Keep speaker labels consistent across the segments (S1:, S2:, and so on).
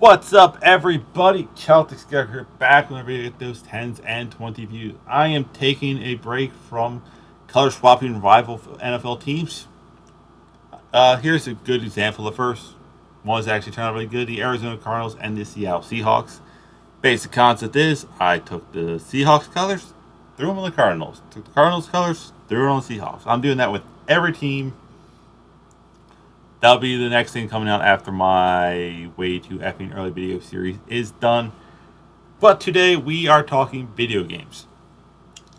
S1: What's up, everybody? Celtic Scarecrow here, back whenever you get those 10s and 20 views. I am taking a break from color swapping rival NFL teams. Here's a good example. The first one is actually turned out really good: the Arizona Cardinals and the Seattle Seahawks. Basic concept is I took the Seahawks colors, threw them on the Cardinals. Took the Cardinals colors, threw it on the Seahawks. I'm doing that with every team. That'll be the next thing coming out after my way too effing early video series is done. But today we are talking video games.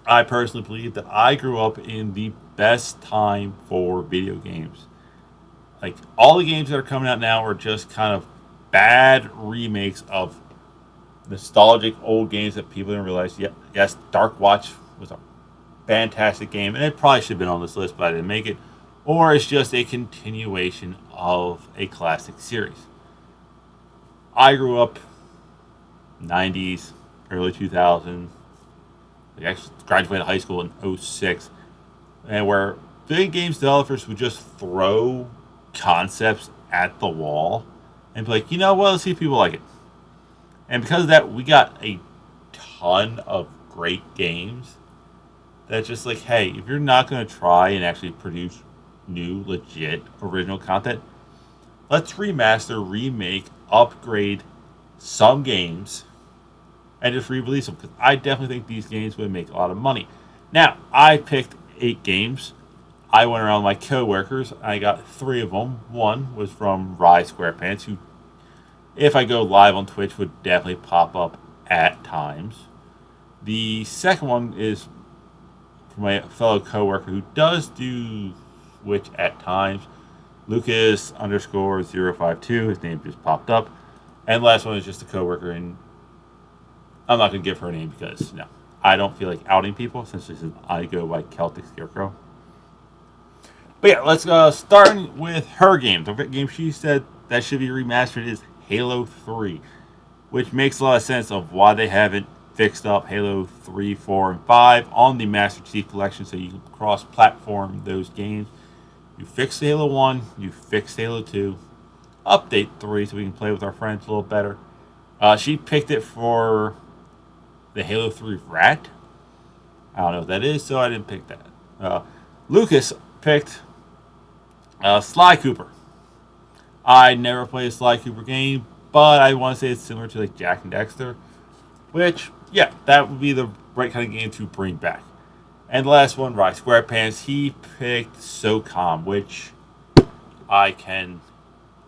S1: I personally believe that I grew up in the best time for video games. Like, all the games that are coming out now are just kind of bad remakes of nostalgic old games that people didn't realize. Yes, Dark Watch was a fantastic game, and it probably should have been on this list, but I didn't make it. Or it's just a continuation of a classic series. I grew up 90s, early 2000s. I actually graduated high school in '06, and where video games developers would just throw concepts at the wall and be like, you know what, let's see if people like it. And because of that, we got a ton of great games that's just like, hey, if you're not going to try and actually produce new, legit, original content, let's remaster, remake, upgrade some games and just re-release them, because I definitely think these games would make a lot of money. Now, I picked 8 games. I went around my coworkers. I got 3 of them. One was from Rye SquarePants, who, if I go live on Twitch, would definitely pop up at times. The second one is from my fellow coworker who does do Twitch at times, Lucas underscore 052. His name just popped up. And the last one is just a coworker, and I'm not going to give her a name because, no, I don't feel like outing people since this is I go by Celtic Scarecrow. But yeah, let's start with her game. The game she said that should be remastered is Halo 3, which makes a lot of sense of why they haven't fixed up Halo 3, 4, and 5 on the Master Chief Collection so you can cross-platform those games. You fixed Halo 1, you fixed Halo 2, update 3 so we can play with our friends a little better. She picked it for the Halo 3 Rat. I don't know what that is, so I didn't pick that. Lucas picked Sly Cooper. I never played a Sly Cooper game, but I want to say it's similar to like Jack and Dexter, which, yeah, that would be the right kind of game to bring back. And the last one, Rye SquarePants, he picked SOCOM, which I can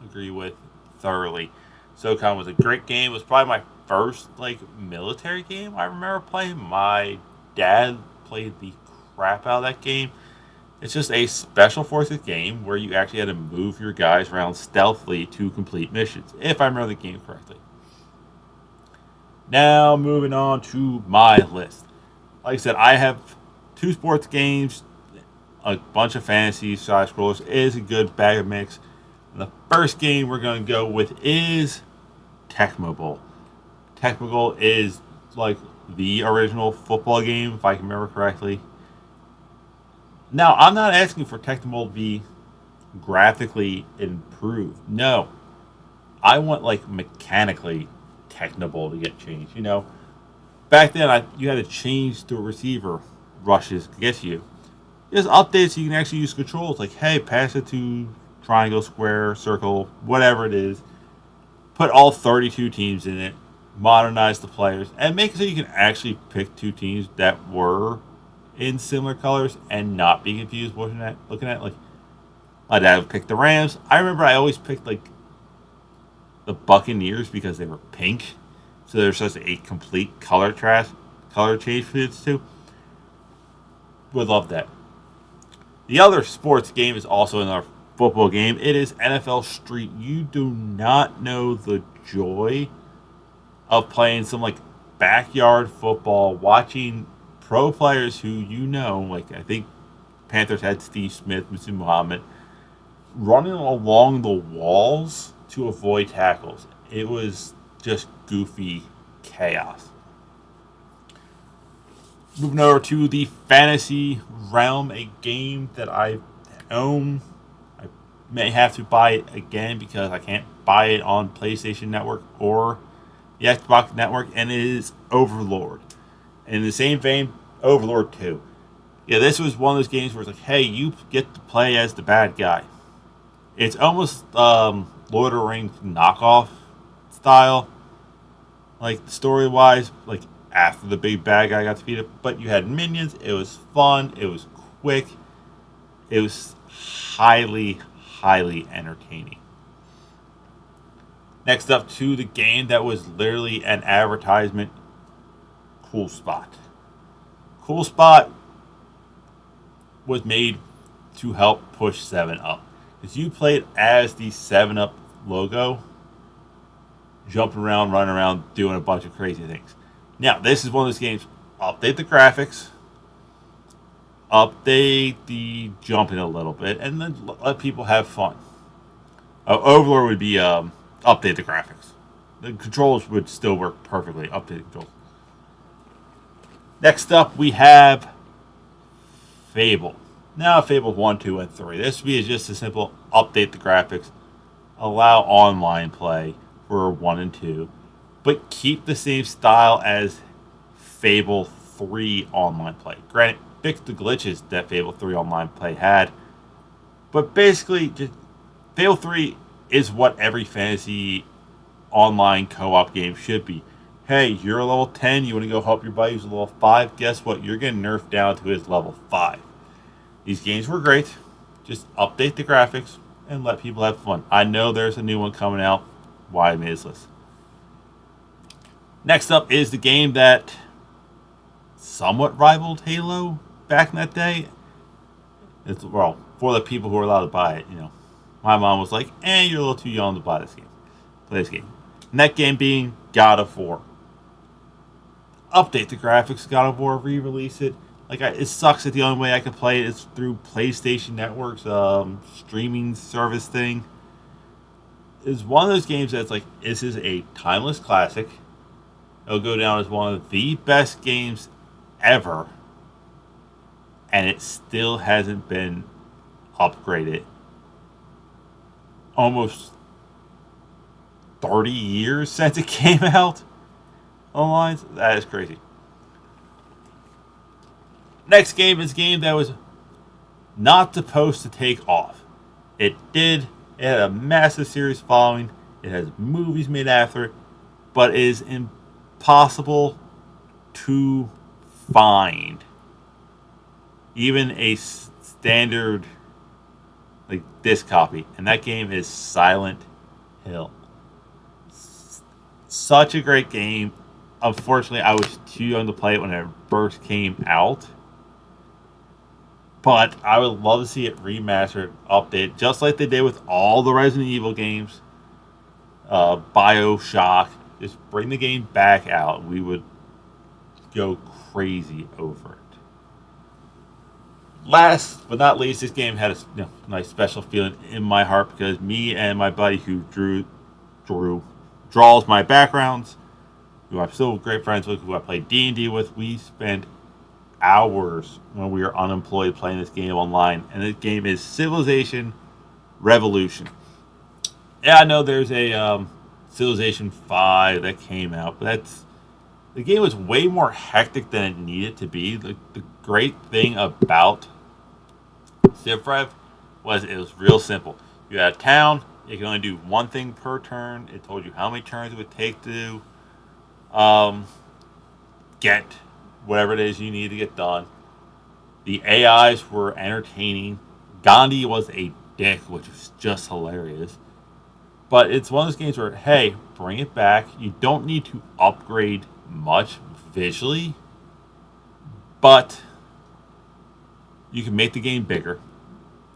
S1: agree with thoroughly. SOCOM was a great game. It was probably my first military game I remember playing. My dad played the crap out of that game. It's just a special forces game where you actually had to move your guys around stealthily to complete missions, if I remember the game correctly. Now, moving on to my list. Like I said, I have 2 sports games, a bunch of fantasy side scrollers. It is a good bag of mix. And the first game we're going to go with is Tecmo Bowl. Tecmo Bowl is like the original football game, if I can remember correctly. Now, I'm not asking for Tecmo Bowl to be graphically improved. No. I want mechanically Tecmo Bowl to get changed. You know, back then you had to change the receiver rushes to get you. There's updates so you can actually use controls like, hey, pass it to triangle, square, circle, whatever it is. Put all 32 teams in it, modernize the players, and make it so you can actually pick 2 teams that were in similar colors and not be confused looking at my dad would pick the Rams. I remember I always picked the Buccaneers because they were pink, so there's such a complete color change for it too. Would love that. The other sports game is also another football game. It is NFL Street. You do not know the joy of playing some backyard football, watching pro players who I think Panthers had Steve Smith, Musu Muhammad, running along the walls to avoid tackles. It was just goofy chaos. Moving over to the fantasy realm, a game that I own. I may have to buy it again because I can't buy it on PlayStation Network or the Xbox Network, and it is Overlord. In the same vein, Overlord 2. Yeah, this was one of those games where it's like, hey, you get to play as the bad guy. It's almost Lord of the Rings knockoff style, like story wise, like after the big bad guy got defeated. But you had minions. It was fun. It was quick. It was highly, highly entertaining. Next up to the game that was literally an advertisement, Cool Spot. Cool Spot was made to help push 7 Up. Because you played as the 7 Up logo, jumping around, running around, doing a bunch of crazy things. Now, this is one of those games, update the graphics, update the jumping a little bit, and then let people have fun. Overlord would be update the graphics. The controls would still work perfectly. Update the controls. Next up, we have Fable. Now, Fable 1, 2, and 3. This would be just a simple update the graphics, allow online play for 1 and 2, but keep the same style as Fable 3 online play. Granted, fix the glitches that Fable 3 online play had, but basically, just Fable 3 is what every fantasy online co-op game should be. Hey, you're a level 10, you want to go help your buddy who's a level 5, guess what? You're getting nerfed down to his level 5. These games were great. Just update the graphics and let people have fun. I know there's a new one coming out. Why I made this list. Next up is the game that somewhat rivaled Halo back in that day. It's, well, for the people who are allowed to buy it, My mom was like, you're a little too young to buy this game. Play this game. And that game being God of War. Update the graphics, God of War, re-release it. It sucks that the only way I can play it is through PlayStation Network's streaming service thing. It's one of those games that's like, this is a timeless classic. It'll go down as one of the best games ever. And it still hasn't been upgraded. Almost 30 years since it came out online. That is crazy. Next game is a game that was not supposed to take off. It did. It had a massive series following. It has movies made after it. But it is impossible to find even a standard disc copy. And that game is Silent Hill. Such a great game. Unfortunately, I was too young to play it when it first came out. But I would love to see it remastered, updated, just like they did with all the Resident Evil games. BioShock. Just bring the game back out. We would go crazy over it. Last but not least, this game had a nice special feeling in my heart because me and my buddy who draws my backgrounds, who I'm still great friends with, who I play D&D with, we spent hours when we were unemployed playing this game online. And this game is Civilization Revolution. Yeah, I know there's a Civilization 5 that came out, but the game was way more hectic than it needed to be. The great thing about Civ Rev was it was real simple. You had a town, you can only do one thing per turn. It told you how many turns it would take to get whatever it is you need to get done. The AIs were entertaining. Gandhi was a dick, which was just hilarious. But it's one of those games where, hey, bring it back. You don't need to upgrade much visually, but you can make the game bigger,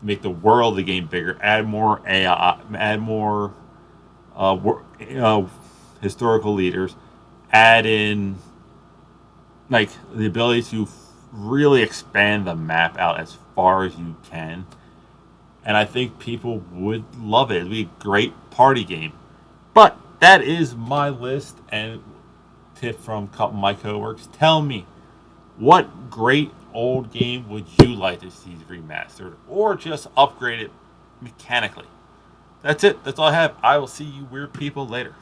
S1: make the world of the game bigger, add more AI, add more historical leaders, add in the ability to really expand the map out as far as you can. And I think people would love it. It'd be a great party game. But that is my list and tip from a couple of my coworkers. Tell me, what great old game would you like to see remastered or just upgraded mechanically. That's it. That's all I have. I will see you weird people later.